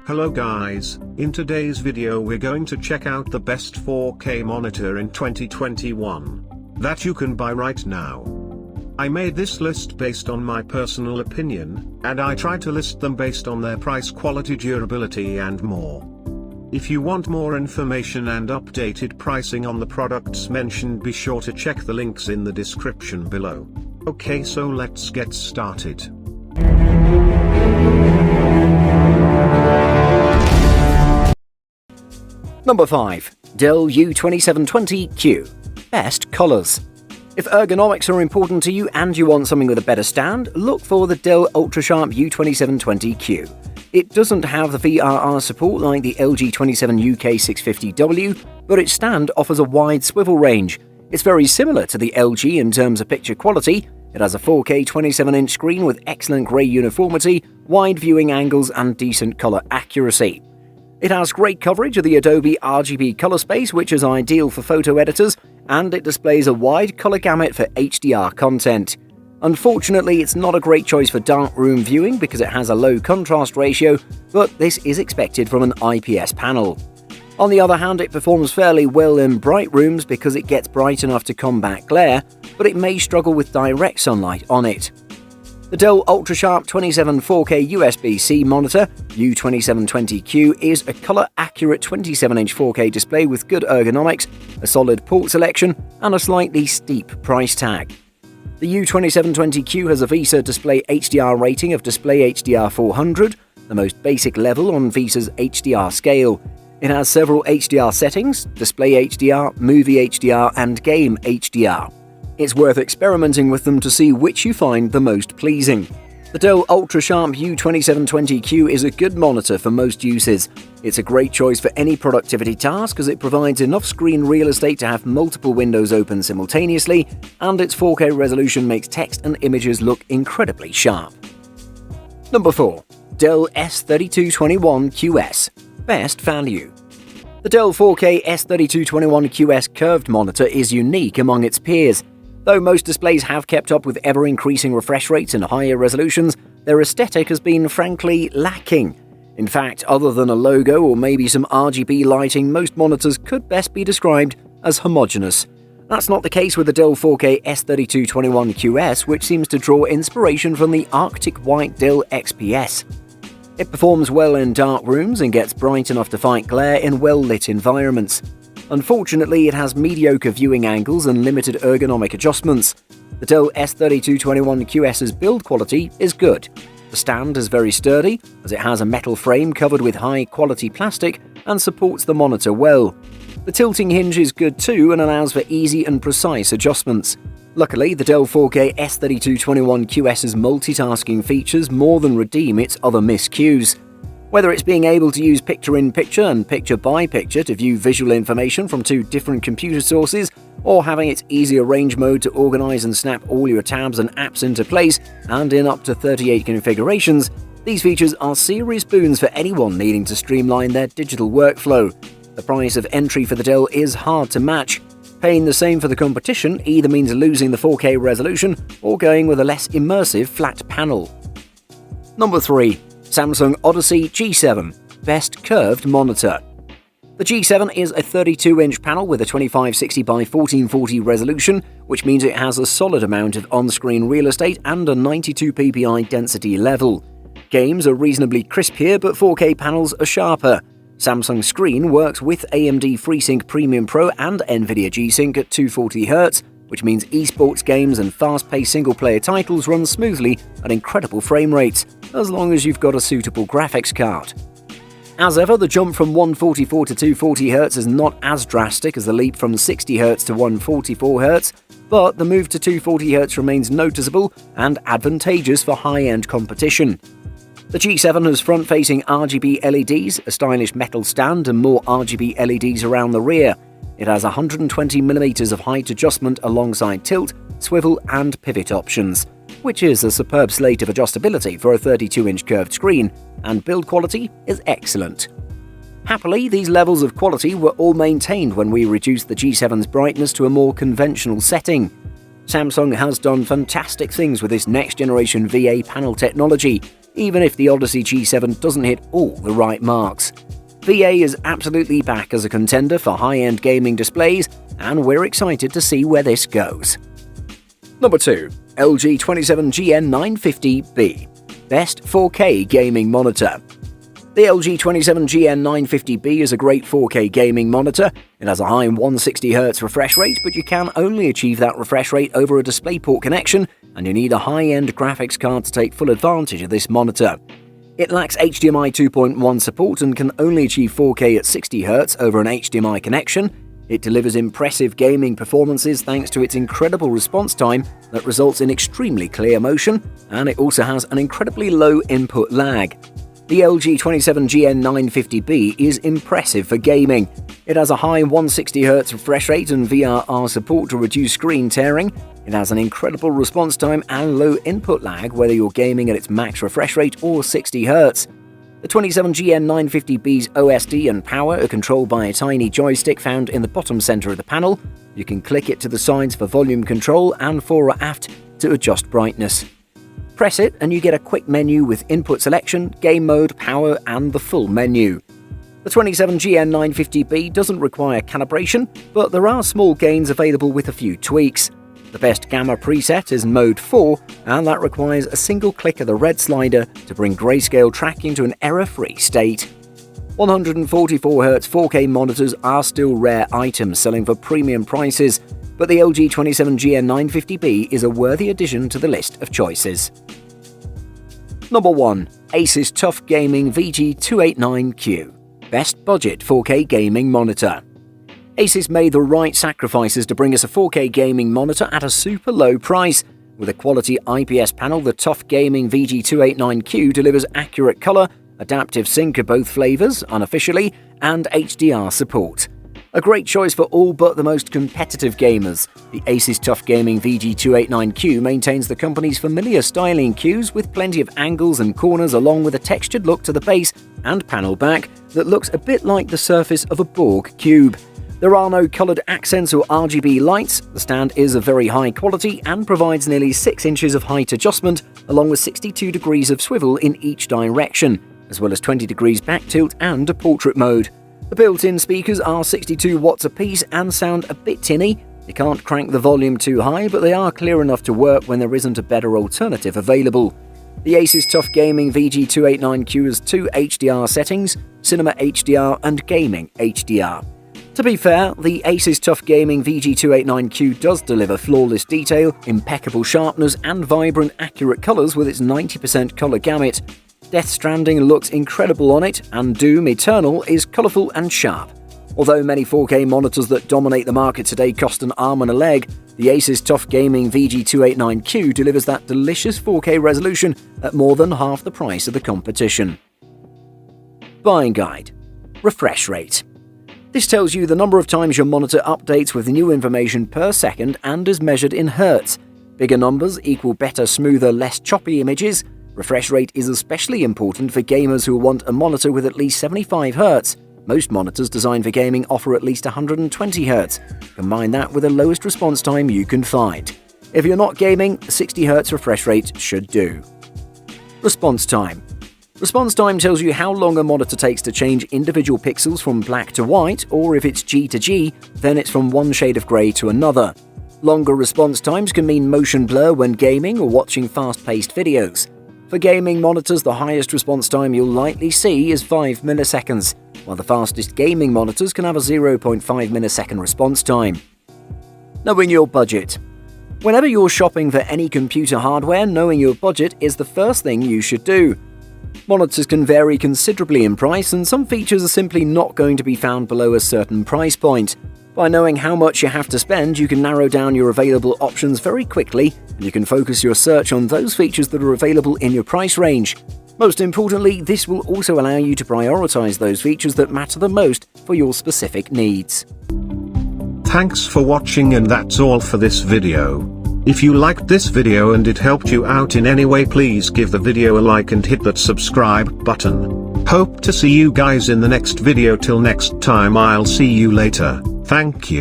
Hello guys, in today's video we're going to check out the best 4K monitor in 2021 that you can buy right now. I made this list based on my personal opinion, and I tried to list them based on their price, quality, durability and more. If you want more information and updated pricing on the products mentioned, be sure to check the links in the description below. Okay, so let's get started. Number 5. Dell U2720Q. Best colors. If ergonomics are important to you and you want something with a better stand, look for the Dell UltraSharp U2720Q. It doesn't have the VRR support like the LG 27 UK650W, but its stand offers a wide swivel range. It's very similar to the LG in terms of picture quality. It has a 4K 27-inch screen with excellent grey uniformity, wide viewing angles and decent color accuracy. It has great coverage of the Adobe RGB color space, which is ideal for photo editors, and it displays a wide color gamut for HDR content. Unfortunately, it's not a great choice for darkroom viewing because it has a low contrast ratio, but this is expected from an IPS panel. On the other hand, it performs fairly well in bright rooms because it gets bright enough to combat glare, but it may struggle with direct sunlight on it. The Dell UltraSharp 27 4K USB-C monitor U2720Q is a color-accurate 27-inch 4K display with good ergonomics, a solid port selection, and a slightly steep price tag. The U2720Q has a VESA Display HDR rating of Display HDR 400, the most basic level on VESA's HDR scale. It has several HDR settings: Display HDR, Movie HDR, and Game HDR. It's worth experimenting with them to see which you find the most pleasing. The Dell UltraSharp U2720Q is a good monitor for most uses. It's a great choice for any productivity task as it provides enough screen real estate to have multiple windows open simultaneously, and its 4K resolution makes text and images look incredibly sharp. Number 4. Dell S3221QS. Best value. The Dell 4K S3221QS curved monitor is unique among its peers. Though most displays have kept up with ever-increasing refresh rates and higher resolutions, their aesthetic has been frankly lacking. In fact, other than a logo or maybe some RGB lighting, most monitors could best be described as homogeneous. That's not the case with the Dell 4K S3221QS, which seems to draw inspiration from the Arctic White Dell XPS. It performs well in dark rooms and gets bright enough to fight glare in well-lit environments. Unfortunately, it has mediocre viewing angles and limited ergonomic adjustments. The Dell S3221QS's build quality is good. The stand is very sturdy, as it has a metal frame covered with high-quality plastic and supports the monitor well. The tilting hinge is good too and allows for easy and precise adjustments. Luckily, the Dell 4K S3221QS's multitasking features more than redeem its other miscues. Whether it's being able to use picture-in-picture and picture-by-picture to view visual information from two different computer sources, or having its easy arrange mode to organize and snap all your tabs and apps into place, and in up to 38 configurations, these features are serious boons for anyone needing to streamline their digital workflow. The price of entry for the Dell is hard to match. Paying the same for the competition either means losing the 4K resolution or going with a less immersive flat panel. Number 3. Samsung Odyssey G7. Best curved monitor. The G7 is a 32-inch panel with a 2560 by 1440 resolution, which means it has a solid amount of on-screen real estate and a 92 ppi density level. Games are reasonably crisp here, but 4K panels are sharper. Samsung Screen works with AMD FreeSync Premium Pro and NVIDIA G-Sync at 240Hz, which means esports games and fast-paced single-player titles run smoothly at incredible frame rates, as long as you've got a suitable graphics card. As ever, the jump from 144 to 240Hz is not as drastic as the leap from 60Hz to 144Hz, but the move to 240Hz remains noticeable and advantageous for high-end competition. The G7 has front-facing RGB LEDs, a stylish metal stand, and more RGB LEDs around the rear. It has 120mm of height adjustment alongside tilt, swivel and pivot options, which is a superb slate of adjustability for a 32-inch curved screen, and build quality is excellent. Happily, these levels of quality were all maintained when we reduced the G7's brightness to a more conventional setting. Samsung has done fantastic things with this next-generation VA panel technology. even if the Odyssey G7 doesn't hit all the right marks. VA is absolutely back as a contender for high-end gaming displays, and we're excited to see where this goes. Number 2. LG 27GN950B. Best 4K Gaming Monitor. The LG 27GN950B is a great 4K gaming monitor. It has a high 160Hz refresh rate, but you can only achieve that refresh rate over a DisplayPort connection, and you need a high-end graphics card to take full advantage of this monitor. It lacks HDMI 2.1 support and can only achieve 4K at 60Hz over an HDMI connection. It delivers impressive gaming performances thanks to its incredible response time that results in extremely clear motion, and it also has an incredibly low input lag. The LG 27GN950B is impressive for gaming. It has a high 160Hz refresh rate and VRR support to reduce screen tearing. It has an incredible response time and low input lag whether you're gaming at its max refresh rate or 60Hz. The 27GN950B's OSD and power are controlled by a tiny joystick found in the bottom center of the panel. You can click it to the sides for volume control and fore or aft to adjust brightness. Press it and you get a quick menu with input selection, game mode, power, and the full menu. The 27GN950B doesn't require calibration, but there are small gains available with a few tweaks. The best gamma preset is Mode 4, and that requires a single click of the red slider to bring grayscale tracking to an error-free state. 144Hz 4K monitors are still rare items selling for premium prices, but the LG 27GN950B is a worthy addition to the list of choices. Number 1. Asus TUF Gaming VG289Q. Best budget 4K gaming monitor. Asus made the right sacrifices to bring us a 4K gaming monitor at a super low price. With a quality IPS panel, the TUF Gaming VG289Q delivers accurate color, adaptive sync of both flavors, unofficially, and HDR support. A great choice for all but the most competitive gamers. The Asus TUF Gaming VG289Q maintains the company's familiar styling cues with plenty of angles and corners, along with a textured look to the base and panel back that looks a bit like the surface of a Borg cube. There are no coloured accents or RGB lights. The stand is of very high quality and provides nearly 6 inches of height adjustment, along with 62 degrees of swivel in each direction, as well as 20 degrees back tilt and a portrait mode. The built-in speakers are 62 watts apiece and sound a bit tinny. You can't crank the volume too high, but they are clear enough to work when there isn't a better alternative available. The Asus TUF Gaming VG289Q has 2 HDR settings, Cinema HDR and Gaming HDR. To be fair, the Asus TUF Gaming VG289Q does deliver flawless detail, impeccable sharpness, and vibrant, accurate colours with its 90% colour gamut. Death Stranding looks incredible on it, and Doom Eternal is colourful and sharp. Although many 4K monitors that dominate the market today cost an arm and a leg, the Asus TUF Gaming VG289Q delivers that delicious 4K resolution at more than half the price of the competition. Buying Guide. Refresh Rate. This tells you the number of times your monitor updates with new information per second and is measured in Hertz. Bigger numbers equal better, smoother, less choppy images. Refresh rate is especially important for gamers who want a monitor with at least 75 Hz. Most monitors designed for gaming offer at least 120 Hz. Combine that with the lowest response time you can find. If you're not gaming, 60 Hz refresh rate should do. Response time. Response time tells you how long a monitor takes to change individual pixels from black to white, or if it's G to G, then it's from one shade of grey to another. Longer response times can mean motion blur when gaming or watching fast-paced videos. For gaming monitors, the highest response time you'll likely see is 5 milliseconds, while the fastest gaming monitors can have a 0.5 millisecond response time. Knowing your budget. Whenever you're shopping for any computer hardware, knowing your budget is the first thing you should do. Monitors can vary considerably in price, and some features are simply not going to be found below a certain price point. By knowing how much you have to spend, you can narrow down your available options very quickly, and you can focus your search on those features that are available in your price range. Most importantly, this will also allow you to prioritize those features that matter the most for your specific needs. Thanks for watching, and that's all for this video. If you liked this video and it helped you out in any way, please give the video a like and hit that subscribe button. Hope to see you guys in the next video. Till next time, I'll see you later. Thank you.